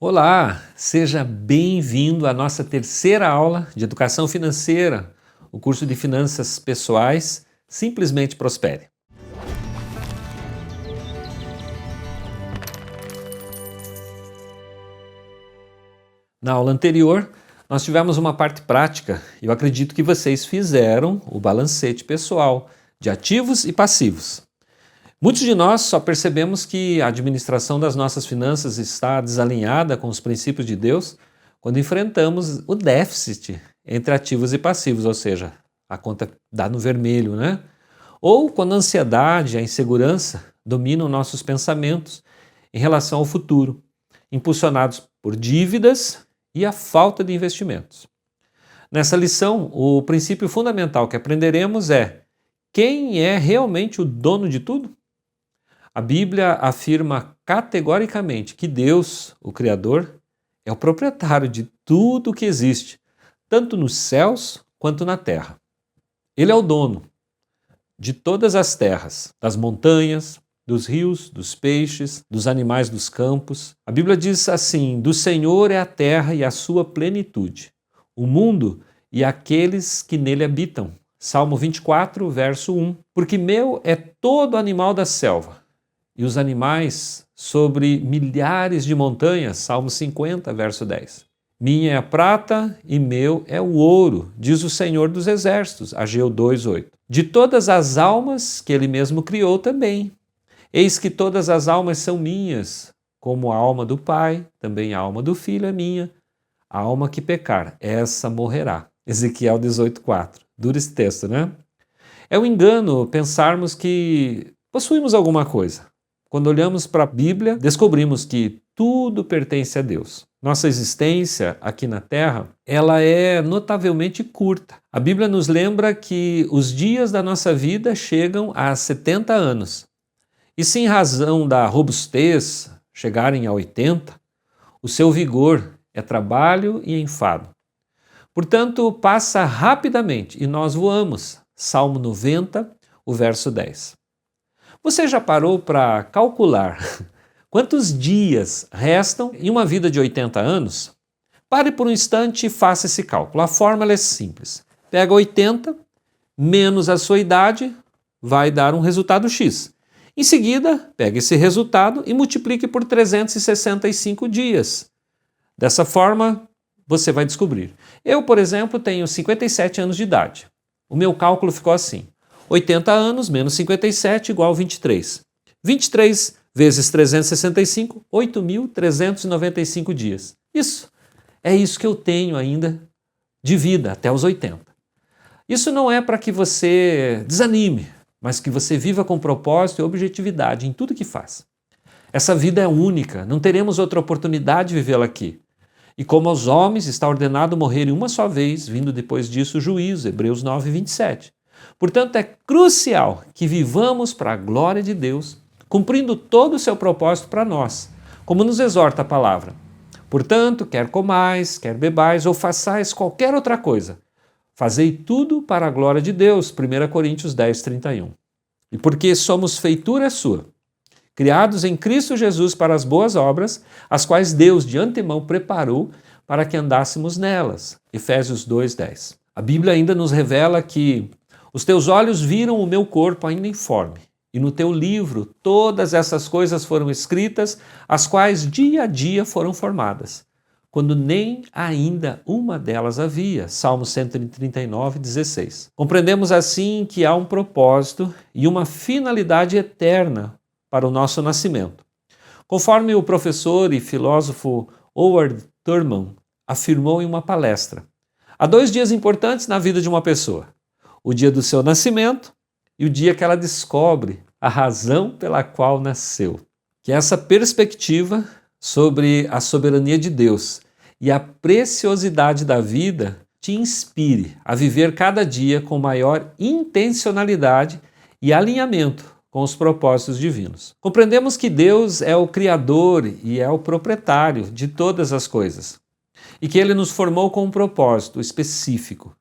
Olá, seja bem-vindo à nossa terceira aula de Educação Financeira, o curso de Finanças Pessoais Simplesmente Prospere. Na aula anterior, nós tivemos uma parte prática e eu acredito que vocês fizeram o balancete pessoal de ativos e passivos. Muitos de nós só percebemos que a administração das nossas finanças está desalinhada com os princípios de Deus quando enfrentamos o déficit entre ativos e passivos, ou seja, a conta dá no vermelho, né? Ou quando a ansiedade, a insegurança dominam nossos pensamentos em relação ao futuro, impulsionados por dívidas e a falta de investimentos. Nessa lição, o princípio fundamental que aprenderemos é: quem é realmente o dono de tudo? A Bíblia afirma categoricamente que Deus, o Criador, é o proprietário de tudo o que existe, tanto nos céus quanto na terra. Ele é o dono de todas as terras, das montanhas, dos rios, dos peixes, dos animais dos campos. A Bíblia diz assim: do Senhor é a terra e a sua plenitude, o mundo e aqueles que nele habitam. Salmo 24, verso 1. Porque meu é todo animal da selva, e os animais sobre milhares de montanhas, Salmo 50, verso 10. Minha é a prata e meu é o ouro, diz o Senhor dos Exércitos, Ageu 2:8. De todas as almas que ele mesmo criou também. Eis que todas as almas são minhas, como a alma do Pai, também a alma do Filho é minha. A alma que pecar, essa morrerá. Ezequiel 18:4. Duro esse texto, né? É um engano pensarmos que possuímos alguma coisa. Quando olhamos para a Bíblia, descobrimos que tudo pertence a Deus. Nossa existência aqui na Terra, ela é notavelmente curta. A Bíblia nos lembra que os dias da nossa vida chegam a 70 anos. E se em razão da robustez chegarem a 80, o seu vigor é trabalho e enfado. Portanto, passa rapidamente e nós voamos. Salmo 90, o verso 10. Você já parou para calcular quantos dias restam em uma vida de 80 anos? Pare por um instante e faça esse cálculo. A fórmula é simples. Pega 80 menos a sua idade, vai dar um resultado X. Em seguida, pega esse resultado e multiplique por 365 dias. Dessa forma, você vai descobrir. Eu, por exemplo, tenho 57 anos de idade. O meu cálculo ficou assim: 80 anos menos 57 igual 23. 23 vezes 365, 8.395 dias. Isso. É isso que eu tenho ainda de vida até os 80. Isso não é para que você desanime, mas que você viva com propósito e objetividade em tudo que faz. Essa vida é única, não teremos outra oportunidade de vivê-la aqui. E como aos homens está ordenado morrerem uma só vez, vindo depois disso o juízo, Hebreus 9, 27. Portanto, é crucial que vivamos para a glória de Deus, cumprindo todo o seu propósito para nós, como nos exorta a palavra. Portanto, quer comais, quer bebais ou façais qualquer outra coisa, fazei tudo para a glória de Deus, 1 Coríntios 10, 31. E porque somos feitura sua, criados em Cristo Jesus para as boas obras, as quais Deus de antemão preparou para que andássemos nelas, Efésios 2, 10. A Bíblia ainda nos revela que os teus olhos viram o meu corpo ainda informe, e no teu livro todas essas coisas foram escritas, as quais dia a dia foram formadas, quando nem ainda uma delas havia. Salmo 139, 16. Compreendemos assim que há um propósito e uma finalidade eterna para o nosso nascimento. Conforme o professor e filósofo Howard Thurman afirmou em uma palestra, há 2 dias importantes na vida de uma pessoa: o dia do seu nascimento e o dia que ela descobre a razão pela qual nasceu. Que essa perspectiva sobre a soberania de Deus e a preciosidade da vida te inspire a viver cada dia com maior intencionalidade e alinhamento com os propósitos divinos. Compreendemos que Deus é o Criador e é o proprietário de todas as coisas e que Ele nos formou com um propósito específico.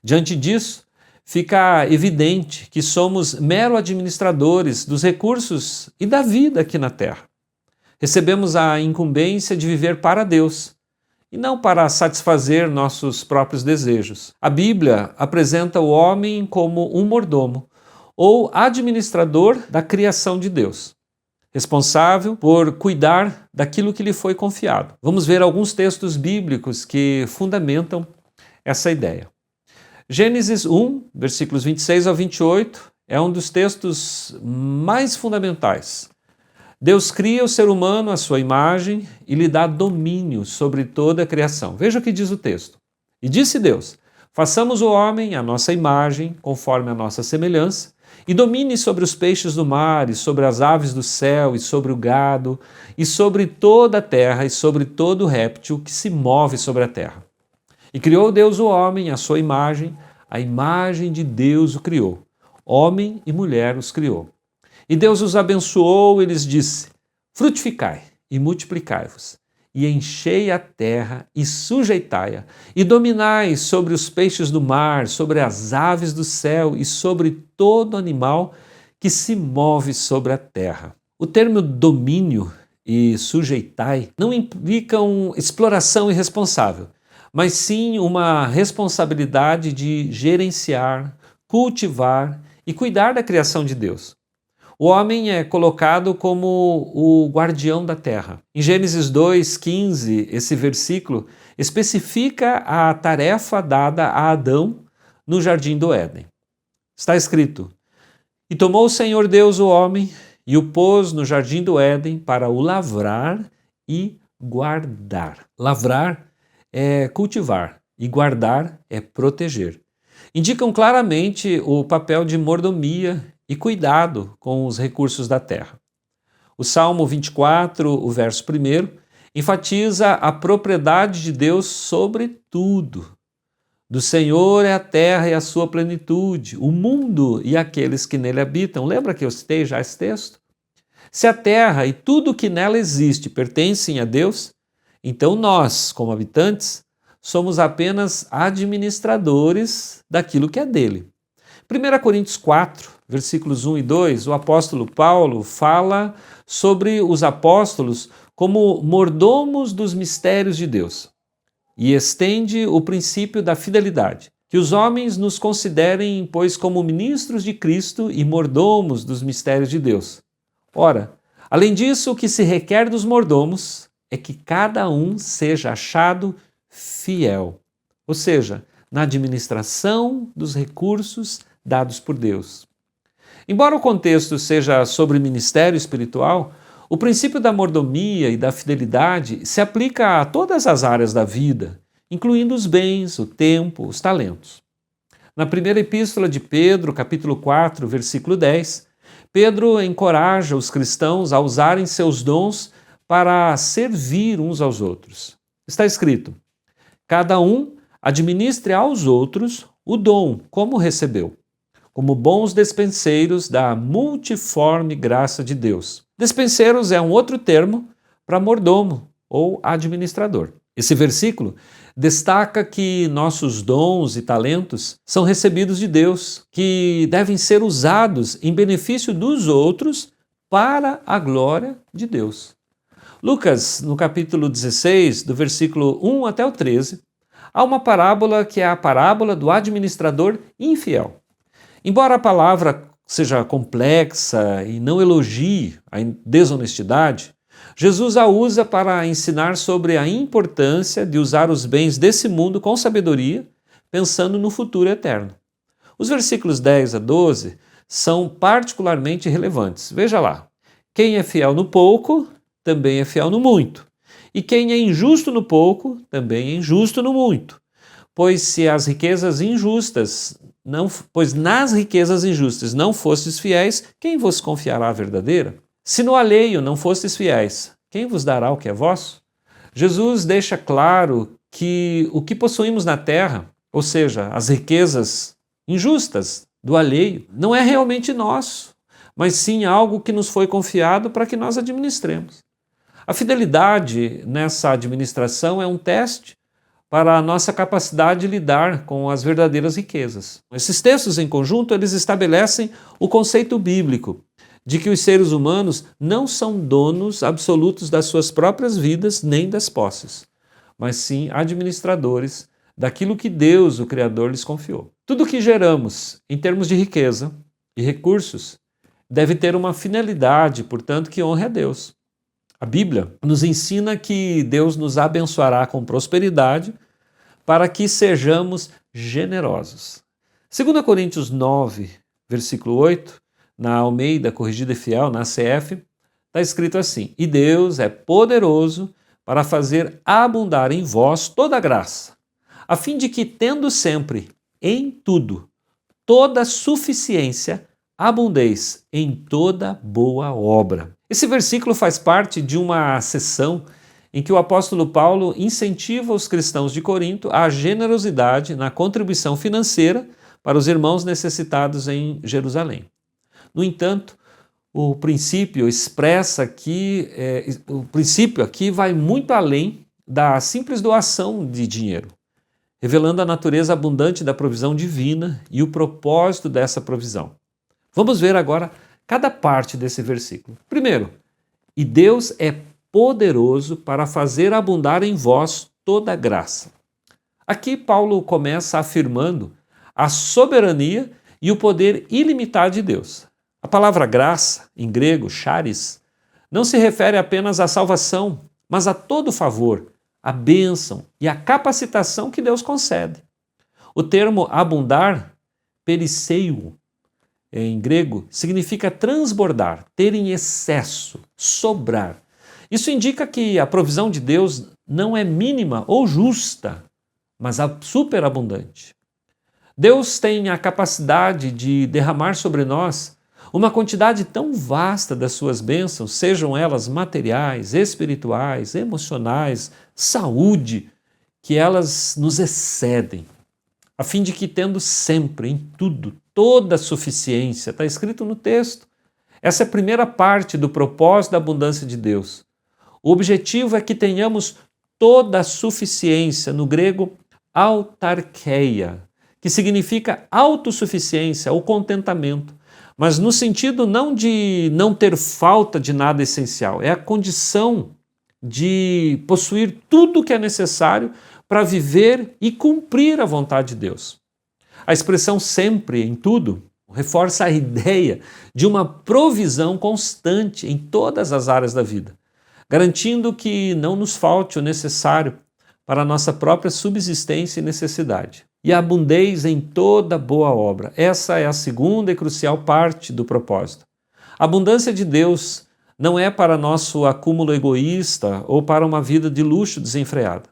Diante disso, fica evidente que somos mero administradores dos recursos e da vida aqui na Terra. Recebemos a incumbência de viver para Deus e não para satisfazer nossos próprios desejos. A Bíblia apresenta o homem como um mordomo ou administrador da criação de Deus, responsável por cuidar daquilo que lhe foi confiado. Vamos ver alguns textos bíblicos que fundamentam essa ideia. Gênesis 1, versículos 26 ao 28, é um dos textos mais fundamentais. Deus cria o ser humano à sua imagem e lhe dá domínio sobre toda a criação. Veja o que diz o texto. E disse Deus: façamos o homem à nossa imagem, conforme a nossa semelhança, e domine sobre os peixes do mar, e sobre as aves do céu, e sobre o gado, e sobre toda a terra, e sobre todo réptil que se move sobre a terra. E criou Deus o homem à sua imagem, a imagem de Deus o criou. Homem e mulher os criou. E Deus os abençoou e lhes disse: frutificai e multiplicai-vos, e enchei a terra e sujeitai-a, e dominai sobre os peixes do mar, sobre as aves do céu e sobre todo animal que se move sobre a terra. O termo domínio e sujeitai não implicam exploração irresponsável, mas sim uma responsabilidade de gerenciar, cultivar e cuidar da criação de Deus. O homem é colocado como o guardião da terra. Em Gênesis 2:15, esse versículo especifica a tarefa dada a Adão no jardim do Éden. Está escrito: e tomou o Senhor Deus o homem e o pôs no jardim do Éden para o lavrar e guardar. Lavrar é cultivar e guardar é proteger. Indicam claramente o papel de mordomia e cuidado com os recursos da terra. O Salmo 24, o verso 1, enfatiza a propriedade de Deus sobre tudo. Do Senhor é a terra e a sua plenitude, o mundo e aqueles que nele habitam. Lembra que eu citei já esse texto? Se a terra e tudo que nela existe pertencem a Deus, então nós, como habitantes, somos apenas administradores daquilo que é dele. 1 Coríntios 4, versículos 1 e 2, o apóstolo Paulo fala sobre os apóstolos como mordomos dos mistérios de Deus e estende o princípio da fidelidade, que os homens nos considerem, pois, como ministros de Cristo e mordomos dos mistérios de Deus. Ora, além disso, o que se requer dos mordomos é que cada um seja achado fiel, ou seja, na administração dos recursos dados por Deus. Embora o contexto seja sobre ministério espiritual, o princípio da mordomia e da fidelidade se aplica a todas as áreas da vida, incluindo os bens, o tempo, os talentos. Na primeira epístola de Pedro, capítulo 4, versículo 10, Pedro encoraja os cristãos a usarem seus dons para servir uns aos outros. Está escrito: cada um administre aos outros o dom como recebeu, como bons despenseiros da multiforme graça de Deus. Despenseiros é um outro termo para mordomo ou administrador. Esse versículo destaca que nossos dons e talentos são recebidos de Deus, que devem ser usados em benefício dos outros para a glória de Deus. Lucas, no capítulo 16, do versículo 1 até o 13, há uma parábola que é a parábola do administrador infiel. Embora a palavra seja complexa e não elogie a desonestidade, Jesus a usa para ensinar sobre a importância de usar os bens desse mundo com sabedoria, pensando no futuro eterno. Os versículos 10 a 12 são particularmente relevantes. Veja lá: quem é fiel no pouco, também é fiel no muito. E quem é injusto no pouco, também é injusto no muito. Pois nas riquezas injustas não fostes fiéis, quem vos confiará a verdadeira? Se no alheio não fostes fiéis, quem vos dará o que é vosso? Jesus deixa claro que o que possuímos na terra, ou seja, as riquezas injustas do alheio, não é realmente nosso, mas sim algo que nos foi confiado para que nós administremos. A fidelidade nessa administração é um teste para a nossa capacidade de lidar com as verdadeiras riquezas. Esses textos em conjunto, eles estabelecem o conceito bíblico de que os seres humanos não são donos absolutos das suas próprias vidas nem das posses, mas sim administradores daquilo que Deus, o Criador, lhes confiou. Tudo que geramos em termos de riqueza e recursos deve ter uma finalidade, portanto, que honre a Deus. A Bíblia nos ensina que Deus nos abençoará com prosperidade para que sejamos generosos. 2 Coríntios 9, versículo 8, na Almeida Corrigida e Fiel, na CF, está escrito assim: E Deus é poderoso para fazer abundar em vós toda a graça, a fim de que, tendo sempre, em tudo, toda suficiência, abundeis em toda boa obra. Esse versículo faz parte de uma sessão em que o apóstolo Paulo incentiva os cristãos de Corinto à generosidade na contribuição financeira para os irmãos necessitados em Jerusalém. No entanto, o princípio aqui vai muito além da simples doação de dinheiro, revelando a natureza abundante da provisão divina e o propósito dessa provisão. Vamos ver agora cada parte desse versículo. Primeiro, e Deus é poderoso para fazer abundar em vós toda graça. Aqui Paulo começa afirmando a soberania e o poder ilimitado de Deus. A palavra graça, em grego, charis, não se refere apenas à salvação, mas a todo favor, a bênção e a capacitação que Deus concede. O termo abundar, periseio, em grego, significa transbordar, ter em excesso, sobrar. Isso indica que a provisão de Deus não é mínima ou justa, mas superabundante. Deus tem a capacidade de derramar sobre nós uma quantidade tão vasta das suas bênçãos, sejam elas materiais, espirituais, emocionais, saúde, que elas nos excedem, a fim de que, tendo sempre, em tudo, toda a suficiência, está escrito no texto. Essa é a primeira parte do propósito da abundância de Deus. O objetivo é que tenhamos toda a suficiência, no grego, autarkeia, que significa autossuficiência ou contentamento, mas no sentido não de não ter falta de nada essencial, é a condição de possuir tudo o que é necessário para viver e cumprir a vontade de Deus. A expressão sempre em tudo reforça a ideia de uma provisão constante em todas as áreas da vida, garantindo que não nos falte o necessário para a nossa própria subsistência e necessidade. E abundeis em toda boa obra. Essa é a segunda e crucial parte do propósito. A abundância de Deus não é para nosso acúmulo egoísta ou para uma vida de luxo desenfreada,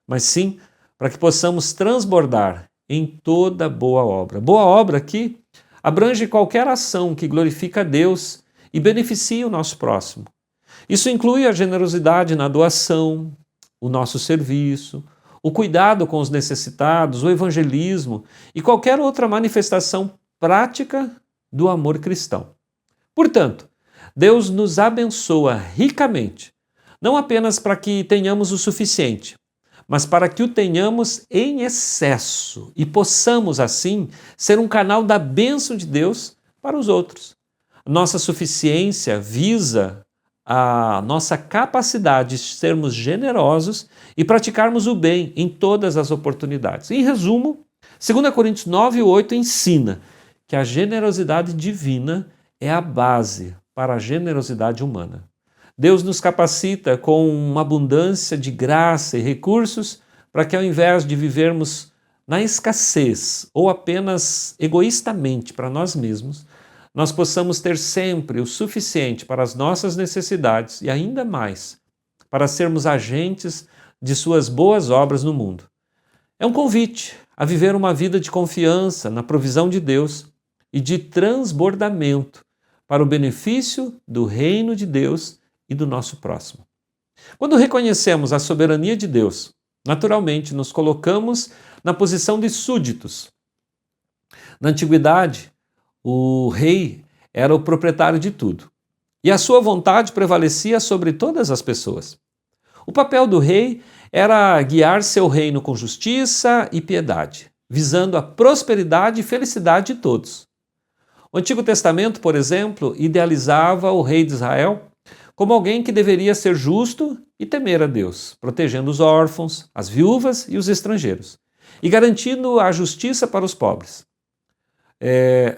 mas sim para que possamos transbordar em toda boa obra. Boa obra aqui abrange qualquer ação que glorifica a Deus e beneficia o nosso próximo. Isso inclui a generosidade na doação, o nosso serviço, o cuidado com os necessitados, o evangelismo e qualquer outra manifestação prática do amor cristão. Portanto, Deus nos abençoa ricamente, não apenas para que tenhamos o suficiente, mas para que o tenhamos em excesso e possamos, assim, ser um canal da bênção de Deus para os outros. Nossa suficiência visa a nossa capacidade de sermos generosos e praticarmos o bem em todas as oportunidades. Em resumo, 2 Coríntios 9:8 ensina que a generosidade divina é a base para a generosidade humana. Deus nos capacita com uma abundância de graça e recursos para que, ao invés de vivermos na escassez ou apenas egoístamente para nós mesmos, nós possamos ter sempre o suficiente para as nossas necessidades e ainda mais para sermos agentes de suas boas obras no mundo. É um convite a viver uma vida de confiança na provisão de Deus e de transbordamento para o benefício do reino de Deus e do nosso próximo. Quando reconhecemos a soberania de Deus, naturalmente nos colocamos na posição de súditos. Na antiguidade, o rei era o proprietário de tudo, e a sua vontade prevalecia sobre todas as pessoas. O papel do rei era guiar seu reino com justiça e piedade, visando a prosperidade e felicidade de todos. O Antigo Testamento, por exemplo, idealizava o rei de Israel como alguém que deveria ser justo e temer a Deus, protegendo os órfãos, as viúvas e os estrangeiros, e garantindo a justiça para os pobres.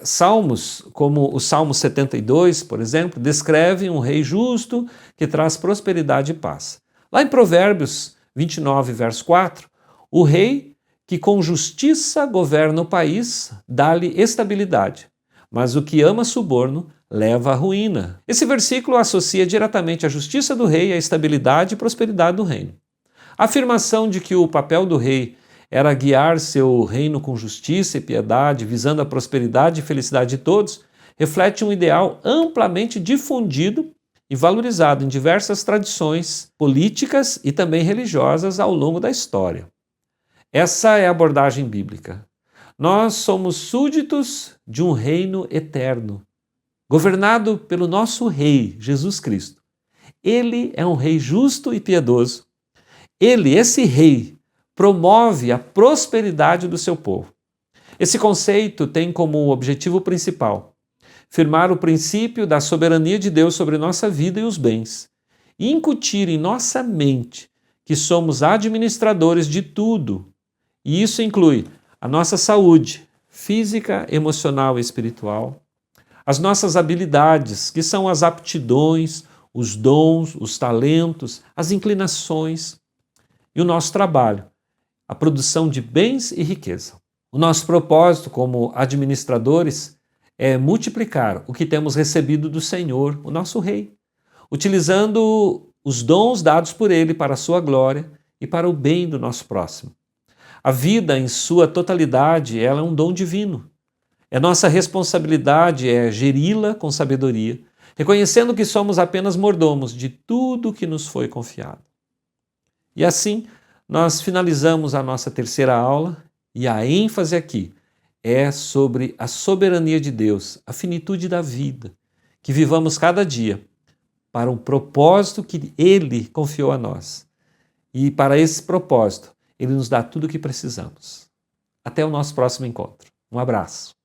Salmos, como o Salmo 72, por exemplo, descrevem um rei justo que traz prosperidade e paz. Lá em Provérbios 29, verso 4, o rei que com justiça governa o país dá-lhe estabilidade, mas o que ama suborno leva à ruína. Esse versículo associa diretamente a justiça do rei à estabilidade e prosperidade do reino. A afirmação de que o papel do rei era guiar seu reino com justiça e piedade, visando a prosperidade e felicidade de todos, reflete um ideal amplamente difundido e valorizado em diversas tradições políticas e também religiosas ao longo da história. Essa é a abordagem bíblica. Nós somos súditos de um reino eterno, governado pelo nosso Rei, Jesus Cristo. Ele é um rei justo e piedoso. Esse rei, promove a prosperidade do seu povo. Esse conceito tem como objetivo principal firmar o princípio da soberania de Deus sobre nossa vida e os bens, e incutir em nossa mente que somos administradores de tudo, e isso inclui a nossa saúde física, emocional e espiritual, as nossas habilidades, que são as aptidões, os dons, os talentos, as inclinações, e o nosso trabalho, a produção de bens e riqueza. O nosso propósito como administradores é multiplicar o que temos recebido do Senhor, o nosso Rei, utilizando os dons dados por Ele para a sua glória e para o bem do nosso próximo. A vida em sua totalidade, ela é um dom divino. É nossa responsabilidade geri-la com sabedoria, reconhecendo que somos apenas mordomos de tudo que nos foi confiado. E assim, nós finalizamos a nossa terceira aula e a ênfase aqui é sobre a soberania de Deus, a finitude da vida, que vivamos cada dia para um propósito que Ele confiou a nós. E para esse propósito, Ele nos dá tudo o que precisamos. Até o nosso próximo encontro. Um abraço.